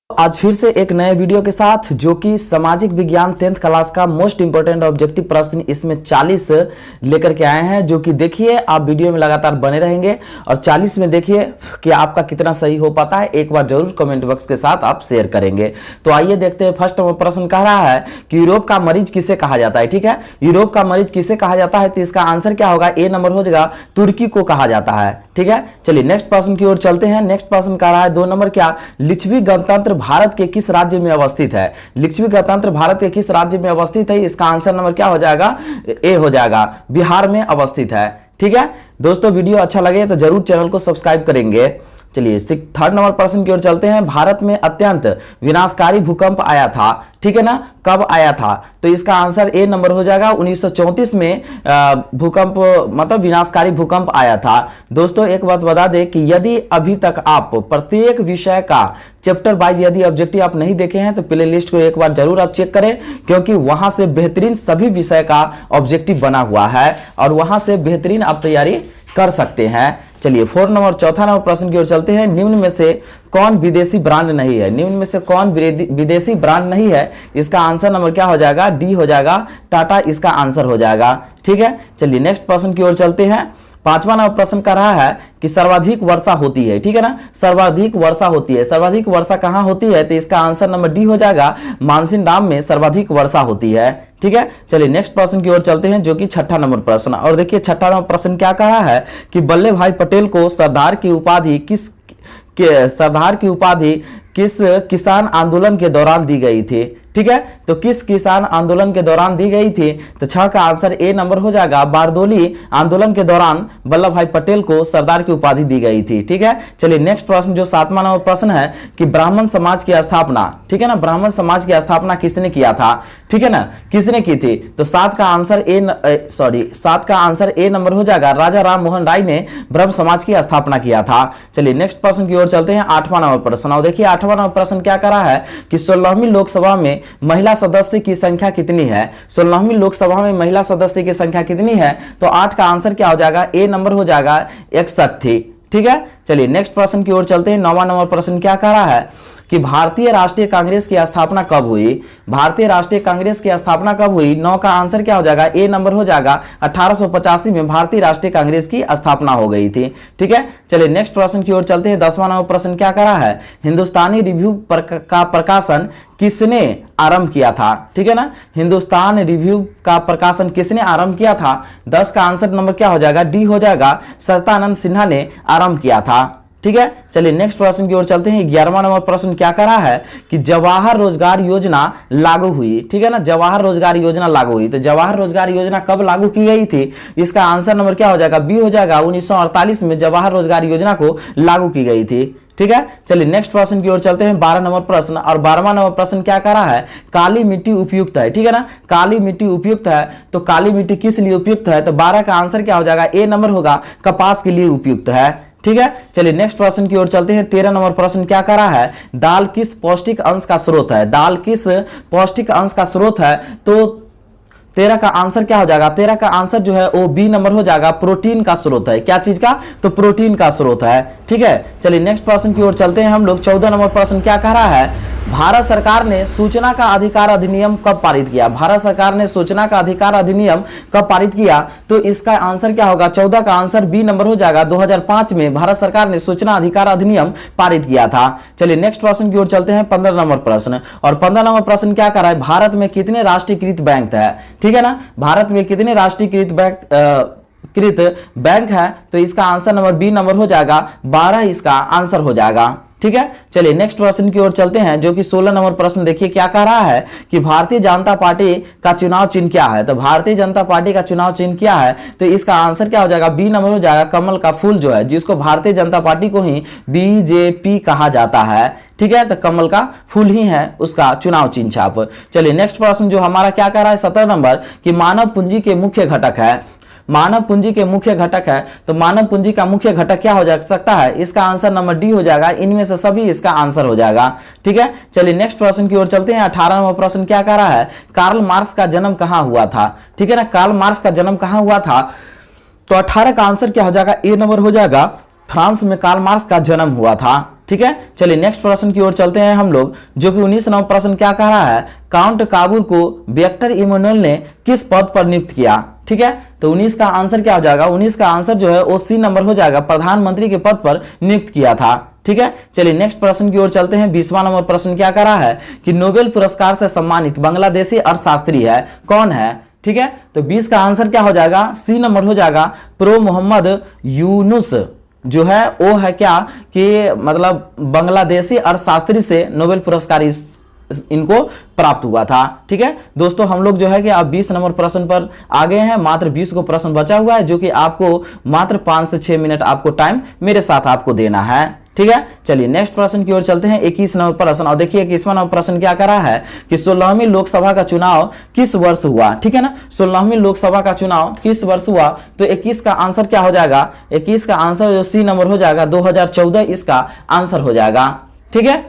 आज फिर से एक नए वीडियो के साथ जो कि सामाजिक विज्ञान 10th क्लास का मोस्ट इंपोर्टेंट ऑब्जेक्टिव प्रश्न इसमें 40 लेकर के आए हैं। जो कि देखिए आप वीडियो में लगातार बने रहेंगे और 40 में देखिए कि आपका कितना सही हो पाता है। एक बार जरूर कमेंट बॉक्स के साथ आप शेयर करेंगे। तो आइए देखते हैं। फर्स्ट प्रश्न कह रहा है कि यूरोप का मरीज किसे कहा जाता है। ठीक है, यूरोप का मरीज किसे कहा जाता है तो इसका आंसर क्या होगा, ए नंबर हो जाएगा, तुर्की को कहा जाता है। ठीक है, चलिए नेक्स्ट प्रश्न की ओर चलते हैं। नेक्स्ट प्रश्न कह रहा है 2 नंबर, क्या लिच्छवी गणतंत्र भारत के किस राज्य में अवस्थित है। लिच्छवी गणतंत्र भारत के किस राज्य में अवस्थित है, इसका आंसर नंबर क्या हो जाएगा, ए हो जाएगा, बिहार में अवस्थित है। ठीक है दोस्तों, वीडियो अच्छा लगे तो जरूर चैनल को सब्सक्राइब करेंगे। चलिए थर्ड नंबर प्रश्न की ओर चलते हैं। भारत में अत्यंत विनाशकारी भूकंप आया था, ठीक है ना, कब आया था तो इसका आंसर ए नंबर हो जाएगा, 1934 में भूकंप मतलब विनाशकारी भूकंप आया था। दोस्तों एक बात बता दें कि यदि अभी तक आप प्रत्येक विषय का चैप्टर वाइज यदि ऑब्जेक्टिव आप नहीं देखे हैं तो प्ले लिस्ट को एक बार जरूर आप चेक करें, क्योंकि वहां से बेहतरीन सभी विषय का ऑब्जेक्टिव बना हुआ है और वहां से बेहतरीन आप तैयारी कर सकते हैं। चलिए चौथा नंबर प्रश्न की ओर चलते हैं। निम्न में से कौन विदेशी ब्रांड नहीं है। निम्न में से कौन विदेशी ब्रांड नहीं है, इसका आंसर नंबर क्या हो जाएगा, डी हो जाएगा, टाटा इसका आंसर हो जाएगा। ठीक है, चलिए नेक्स्ट प्रश्न की ओर चलते हैं। पांचवा नंबर प्रश्न कर रहा है कि सर्वाधिक वर्षा होती है। ठीक है ना, सर्वाधिक वर्षा होती है, सर्वाधिक वर्षा कहां होती है तो इसका आंसर नंबर डी हो जाएगा, मानसिन डैम में सर्वाधिक वर्षा होती है। ठीक है, चलिए नेक्स्ट प्रश्न की ओर चलते हैं जो कि छठा नंबर प्रश्न। और देखिए छठा नंबर प्रश्न क्या कहा है कि वल्लभ भाई पटेल को सरदार की उपाधि किस किसान आंदोलन के दौरान दी गई थी। ठीक है, तो किस किसान आंदोलन के दौरान दी गई थी तो 6 का आंसर ए नंबर हो जाएगा, बारदोली आंदोलन के दौरान वल्लभ भाई पटेल को सरदार की उपाधि दी गई थी। ठीक है, चलिए नेक्स्ट प्रश्न जो 7वां नंबर प्रश्न है कि ब्राह्मण समाज की स्थापना, ठीक है ना, ब्राह्मण समाज की स्थापना किसने किया था। ठीक है ना, किसने की थी तो 7 का आंसर ए नंबर हो जाएगा, राजा राम मोहन राय ने ब्रह्म समाज की स्थापना किया था। चलिए नेक्स्ट प्रश्न की ओर चलते हैं। 8वां नंबर प्रश्न। और देखिए 8वां नंबर प्रश्न क्या कर रहा है कि 16वीं लोकसभा में महिला सदस्य की संख्या कितनी है। 16वीं लोकसभा में महिला सदस्य की संख्या कितनी है तो 8 का आंसर क्या हो जाएगा, ए नंबर हो जाएगा, 61 थी। ठीक है, चलिए नेक्स्ट प्रश्न की ओर चलते हैं। 9वां नंबर प्रश्न क्या कह रहा है कि भारतीय राष्ट्रीय कांग्रेस की स्थापना कब हुई। भारतीय राष्ट्रीय कांग्रेस की स्थापना कब हुई, 9 का आंसर क्या हो जाएगा, ए नंबर हो जाएगा, 1885 में भारतीय राष्ट्रीय कांग्रेस की स्थापना हो गई थी। ठीक है, चलिए नेक्स्ट प्रश्न की ओर चलते हैं। 10वां नंबर प्रश्न क्या करा है, हिंदुस्तानी रिव्यू का प्रकाशन किसने आरंभ किया था। ठीक है ना, हिंदुस्तान रिव्यू का प्रकाशन किसने आरंभ किया था, 10 का आंसर नंबर क्या हो जाएगा, डी हो जाएगा, सच्चिदानंद सिन्हा ने आरंभ किया था। ठीक है, चलिए नेक्स्ट प्रश्न की ओर चलते हैं। 11वां नंबर प्रश्न क्या कर रहा है कि जवाहर रोजगार योजना लागू हुई। ठीक है ना, जवाहर रोजगार योजना लागू हुई तो जवाहर रोजगार योजना कब लागू की गई थी, इसका आंसर नंबर क्या हो जाएगा, बी हो जाएगा, 1948 में जवाहर रोजगार योजना को लागू की गई थी। ठीक है, चलिए नेक्स्ट प्रश्न की ओर चलते हैं। 12 नंबर प्रश्न। और 12वां नंबर प्रश्न क्या कर रहा है, काली मिट्टी उपयुक्त है। ठीक है ना, काली मिट्टी उपयुक्त है तो काली मिट्टी किस लिए उपयुक्त है तो 12 का आंसर क्या हो जाएगा, ए नंबर होगा, कपास के लिए उपयुक्त है। ठीक है, चलिए नेक्स्ट प्रश्न की ओर चलते हैं। 13 नंबर प्रश्न क्या कर रहा है, दाल किस पौष्टिक अंश का स्रोत है। दाल किस पौष्टिक अंश का स्रोत है तो 13 का आंसर क्या हो जाएगा, 13 का आंसर जो है वो बी नंबर हो जाएगा, प्रोटीन का स्रोत है। क्या चीज का तो प्रोटीन का स्रोत है। ठीक है, चलिए नेक्स्ट प्रश्न की ओर चलते हैं हम लोग। 14 नंबर प्रश्न क्या कह रहा है, भारत सरकार ने सूचना का अधिकार अधिनियम कब पारित किया। भारत सरकार ने सूचना का अधिकार अधिनियम कब पारित किया तो इसका आंसर क्या होगा, 14 का आंसर बी नंबर हो जाएगा, 2005 में भारत सरकार ने सूचना अधिकार अधिनियम पारित किया था। चलिए नेक्स्ट प्रश्न की ओर चलते हैं। 15 नंबर प्रश्न। और 15 नंबर प्रश्न क्या कर रहा है, भारत में कितने राष्ट्रीयकृत बैंक है। ठीक है ना, भारत में कितने राष्ट्रीयकृत बैंक है तो इसका आंसर नंबर बी नंबर हो जाएगा, 12 इसका आंसर हो जाएगा। ठीक है, चलिए नेक्स्ट प्रश्न की ओर चलते हैं जो कि 16 नंबर प्रश्न। देखिए क्या कह रहा है कि भारतीय जनता पार्टी का चुनाव चिन्ह क्या है तो भारतीय जनता पार्टी का चुनाव चिन्ह क्या है तो इसका आंसर क्या हो जाएगा, बी नंबर हो जाएगा, कमल का फूल जो है, जिसको भारतीय जनता पार्टी को ही बीजेपी कहा जाता है। ठीक है, तो कमल का फूल ही है उसका चुनाव चिन्ह छाप। चलिए नेक्स्ट प्रश्न जो हमारा क्या कह रहा है 17 नंबर कि मानव पूंजी के मुख्य घटक है। मानव पूंजी के मुख्य घटक है तो मानव पूंजी का मुख्य घटक क्या हो जा सकता है, इसका आंसर नंबर डी हो जाएगा, इनमें से सभी इसका आंसर हो जाएगा। ठीक है, चलिए नेक्स्ट प्रश्न की ओर चलते हैं। 18 नंबर प्रश्न क्या कह रहा है, कार्ल मार्क्स का जन्म कहां हुआ था। ठीक है ना, कार्ल मार्क्स का जन्म कहां हुआ था तो 18 का आंसर क्या हो जाएगा, ए नंबर हो जाएगा, फ्रांस में कार्ल मार्क्स का जन्म हुआ था। ठीक है, चलिए नेक्स्ट प्रश्न की ओर चलते हैं हम लोग, जो कि 19 नंबर प्रश्न क्या कह रहा है, काउंट काबूल को विक्टर इमैनुअल ने किस पद पर नियुक्त किया। ठीक है, तो 19 का आंसर क्या हो जाएगा, 19 का आंसर जो है वो सी नंबर हो जाएगा, प्रधानमंत्री के पद पर नियुक्त किया था। ठीक है, चलिए नेक्स्ट प्रश्न की ओर चलते हैं। 20वां नंबर प्रश्न क्या कह रहा है कि नोबेल पुरस्कार से सम्मानित बांग्लादेशी अर्थशास्त्री है, कौन है। ठीक है, तो 20 का आंसर क्या हो जाएगा, सी नंबर हो जाएगा, प्रो मोहम्मद यूनुस जो है वो है क्या कि मतलब बांग्लादेशी अर्थशास्त्री से नोबेल पुरस्कार इनको प्राप्त हुआ था। ठीक है दोस्तों, हम लोग जो है कि आप 20 नंबर प्रश्न पर आ गए हैं, मात्र 20 को प्रश्न बचा हुआ है, जो कि आपको मात्र 5 से 6 मिनट आपको टाइम मेरे साथ आपको देना है। ठीक है, चलिए नेक्स्ट प्रश्न की ओर चलते हैं। 21 नंबर प्रश्न, और देखिए 21वां नंबर प्रश्न क्या कर रहा है कि 16वीं लोकसभा का चुनाव किस वर्ष हुआ। ठीक है ना, 16वीं लोकसभा का चुनाव किस वर्ष हुआ, तो 21 का आंसर क्या हो जाएगा, 21 का आंसर जो सी नंबर हो जाएगा 2014 इसका आंसर हो जाएगा। ठीक है,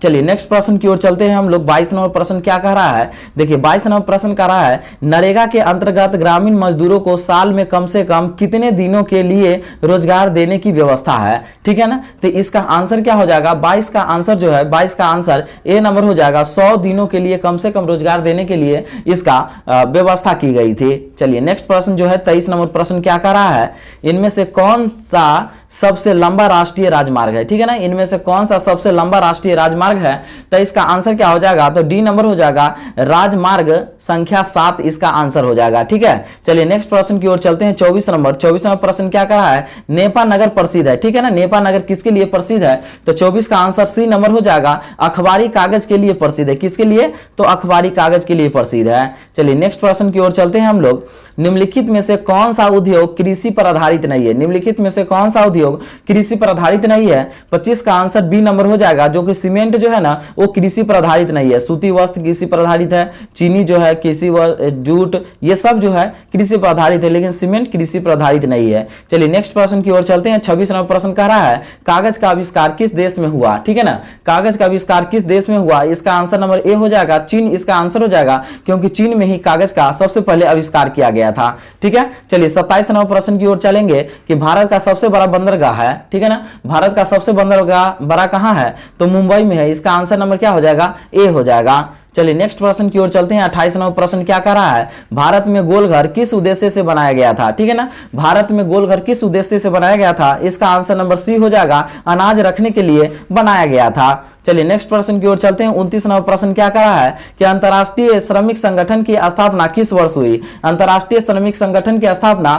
चलिए नेक्स्ट प्रश्न की ओर चलते हैं हम लोग। 22 नंबर प्रश्न क्या कह रहा है, देखिए 22 नंबर प्रश्न कह रहा है, नरेगा के अंतर्गत ग्रामीण मजदूरों को साल में कम से कम कितने दिनों के लिए रोजगार देने की व्यवस्था है। ठीक है ना, तो इसका आंसर क्या हो जाएगा, 22 का आंसर जो है, 22 का आंसर ए नंबर हो जाएगा, 100 दिनों के लिए कम से कम रोजगार देने के लिए इसका व्यवस्था की गई थी। चलिए नेक्स्ट प्रश्न जो है 23 नंबर प्रश्न क्या कह रहा है, इनमें से कौन सा सबसे लंबा राष्ट्रीय राजमार्ग है। ठीक है ना, इनमें से कौन सा सबसे लंबा राष्ट्रीय राजमार्ग है, तो इसका आंसर क्या हो जाएगा, तो डी नंबर हो जाएगा, राजमार्ग संख्या 7 इसका आंसर हो जाएगा। ठीक है, चलिए नेक्स्ट प्रश्न की ओर चलते हैं। 24 नंबर प्रश्न क्या कह रहा है, नेपा नगर प्रसिद्ध है। ठीक है ना, नेपा नगर किसके लिए प्रसिद्ध है, तो 24 का आंसर सी नंबर हो जाएगा, अखबारी कागज के लिए प्रसिद्ध है। किसके लिए, तो अखबारी कागज के लिए प्रसिद्ध है। चलिए नेक्स्ट प्रश्न की ओर चलते हैं हम लोग। निम्नलिखित में से कौन सा उद्योग कृषि पर आधारित नहीं है, निम्नलिखित में से कौन सा उद्योग कृषि पर आधारित नहीं है, 25 का आंसर बी नंबर हो जाएगा, जो कि सीमेंट जो है ना वो कृषि पर आधारित नहीं है, सूती वस्त्र कृषि पर आधारित है, चीनी जो है कृषि, जूट ये सब जो है कृषि पर आधारित है, लेकिन सीमेंट कृषि पर आधारित नहीं है। चलिए नेक्स्ट प्रश्न की ओर चलते हैं। 26 नंबर प्रश्न कह रहा है, कागज का आविष्कार किस देश में हुआ। ठीक है ना, कागज का आविष्कार किस देश में हुआ, इसका आंसर नंबर ए हो जाएगा, चीन इसका आंसर हो जाएगा, क्योंकि चीन में ही कागज का सबसे पहले आविष्कार किया गया था। ठीक है, चलिए 27 नंबर प्रश्न की ओर चलेंगे कि भारत का सबसे बड़ा बंदरगाह है। ठीक है ना, भारत का सबसे बंदरगाह बड़ा कहां है, तो मुंबई में है, इसका आंसर नंबर क्या हो जाएगा, ए हो जाएगा। चलिए नेक्स्ट प्रश्न की ओर चलते हैं। 28 नंबर प्रश्न क्या कह रहा है, भारत में गोलघर किस उद्देश्य से बनाया गया था। ठीक है ना, भारत में गोलघर किस उद्देश्य से बनाया गया था, इसका आंसर नंबर सी हो जाएगा, अनाज रखने के लिए बनाया गया था। चलिए नेक्स्ट प्रश्न की ओर चलते हैं। 29 नंबर प्रश्न क्या कह रहा है कि अंतर्राष्ट्रीय श्रमिक संगठन की स्थापना किस वर्ष हुई, अंतर्राष्ट्रीय श्रमिक संगठन की स्थापना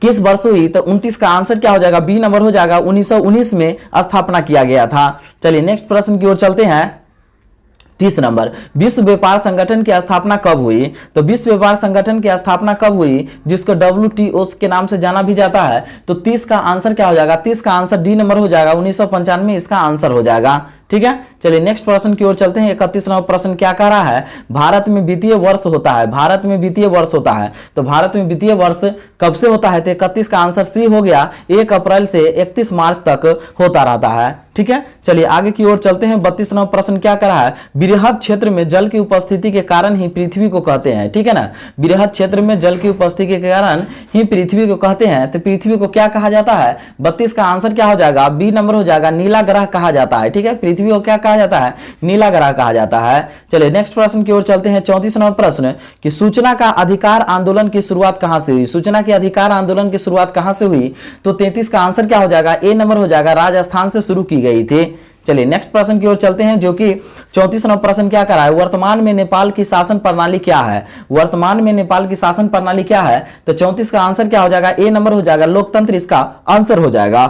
किस वर्ष हुई, तो 29 का आंसर क्या हो जाएगा, बी नंबर हो जाएगा, 1919 में स्थापना किया गया था। चलिए नेक्स्ट प्रश्न की ओर चलते हैं। 30 नंबर, विश्व व्यापार संगठन की स्थापना कब हुई, तो विश्व व्यापार संगठन की स्थापना कब हुई, जिसको WTO के नाम से जाना भी जाता है, तो 30 का आंसर क्या हो जाएगा, 30 का आंसर डी नंबर हो जाएगा, 1995 इसका आंसर हो जाएगा। ठीक है, चलिए नेक्स्ट प्रश्न की ओर चलते हैं। 31 नंबर प्रश्न क्या कह रहा है, भारत में वित्तीय वर्ष होता है, भारत में वित्तीय वर्ष होता है, तो भारत में वित्तीय वर्ष कब से होता है, तो 31 का आंसर सी हो गया, 1 अप्रैल से 31 मार्च तक होता रहता है। ठीक है, चलिए आगे की ओर चलते हैं। 32 नंबर प्रश्न क्या कह रहा है, बृहद क्षेत्र में जल की उपस्थिति के कारण ही पृथ्वी को कहते हैं। ठीक है ना, बृहद क्षेत्र में जल की उपस्थिति के कारण ही पृथ्वी को कहते हैं, तो पृथ्वी को क्या कहा जाता है, 32 का आंसर क्या हो जाएगा, बी नंबर हो जाएगा, नीला ग्रह कहा जाता है। ठीक है, पृथ्वी को क्या कहा जाता है, नीला ग्रह कहा जाता है। चलिए नेक्स्ट प्रश्न की ओर चलते हैं। 34 नंबर प्रश्न कि सूचना का अधिकार आंदोलन की शुरुआत कहां से हुई, सूचना के अधिकार आंदोलन की शुरुआत कहां से हुई, तो 33 का आंसर क्या हो जाएगा, ए नंबर हो जाएगा, राजस्थान से शुरू की गई थी। चलिए नेक्स्ट प्रश्न की ओर चलते हैं, जो कि 34 नंबर प्रश्न क्या कर रहा है, वर्तमान में नेपाल की शासन प्रणाली क्या है, वर्तमान में नेपाल की शासन प्रणाली क्या है, तो 34 का आंसर क्या हो जाएगा, ए नंबर हो जाएगा, लोकतंत्र इसका आंसर हो जाएगा।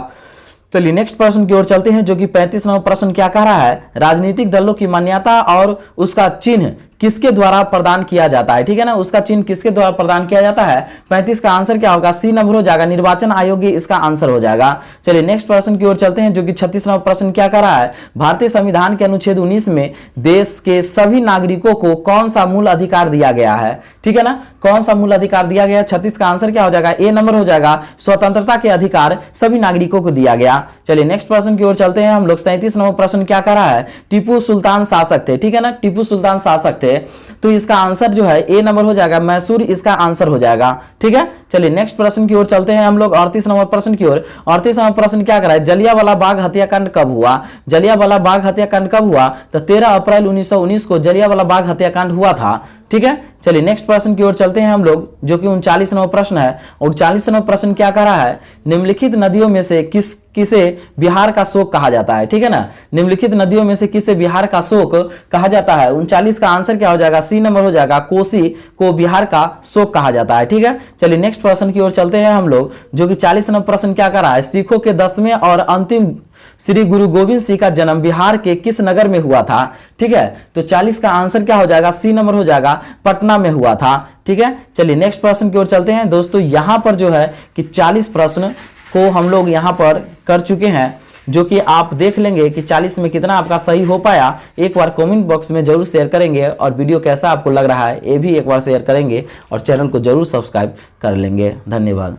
चलिए नेक्स्ट प्रश्न की ओर चलते हैं, जो कि 35 नंबर प्रश्न क्या कह रहा है, राजनीतिक दलों की मान्यता और उसका चिन्ह किसके द्वारा प्रदान किया जाता है। ठीक है ना, उसका चिन्ह किसके द्वारा प्रदान किया जाता है, 35 का आंसर क्या होगा, सी नंबर हो जाएगा, निर्वाचन आयोग इसका आंसर हो जाएगा। चलिए नेक्स्ट प्रश्न की ओर चलते हैं, जो कि 36 नंबर प्रश्न क्या कर रहा है, भारतीय संविधान के अनुच्छेद 19 में देश के सभी नागरिकों को कौन सा मूल अधिकार दिया गया है। ठीक है ना, कौन सा मूल अधिकार दिया गया, 36 का आंसर क्या हो जाएगा, ए नंबर हो जाएगा, स्वतंत्रता के अधिकार सभी नागरिकों को दिया गया। चलिए नेक्स्ट प्रश्न की ओर चलते हैं हम लोग। 37 नंबर प्रश्न क्या कर रहा है, टीपू सुल्तान शासक थे। ठीक है ना, टीपू सुल्तान शासक थे, थे, तो इसका आंसर जो है ए नंबर हो जाएगा, मैसूर इसका आंसर हो जाएगा। ठीक है, चलिए नेक्स्ट प्रश्न की ओर चलते हैं हम लोग 38 नंबर प्रश्न की ओर। 38 नंबर प्रश्न क्या कर रहा है, जलियांवाला बाग हत्याकांड कब हुआ? जलियांवाला बाग हत्याकांड कब हुआ? तो 13 अप्रैल 1919 को जलियांवाला बाग हत्याकांड हुआ था। ठीक है, चलिए नेक्स्ट प्रश्न की ओर चलते हैं हम लोग, जो कि 39 नंबर प्रश्न है। और 40 नंबर प्रश्न क्या कह रहा है, निम्नलिखित नदियों में से किसे बिहार का शोक कहा जाता है? ठीक है ना, निम्नलिखित नदियों में से किसे बिहार का शोक कहा जाता है? 39 का आंसर क्या हो जाएगा, सी नंबर हो जाएगा, कोसी को बिहार का शोक कहा जाता है। ठीक है, चलिए नेक्स्ट प्रश्न की ओर चलते हैं हम लोग, जो कि 40 नंबर प्रश्न क्या कर रहा है, सिखों के 10वें और अंतिम श्री गुरु गोविंद सिंह का जन्म बिहार के किस नगर में हुआ था? ठीक है, तो 40 का आंसर क्या हो जाएगा, सी नंबर हो जाएगा, पटना में हुआ था। ठीक है, चलिए नेक्स्ट प्रश्न की ओर चलते हैं दोस्तों। यहां पर जो है कि 40 प्रश्न को हम लोग यहां पर कर चुके हैं, जो कि आप देख लेंगे कि 40 में कितना आपका सही हो पाया। एक बार कमेंट बॉक्स में जरूर शेयर करेंगे, और वीडियो कैसा आपको लग रहा है ये भी एक बार शेयर करेंगे, और चैनल को जरूर सब्सक्राइब कर लेंगे। धन्यवाद।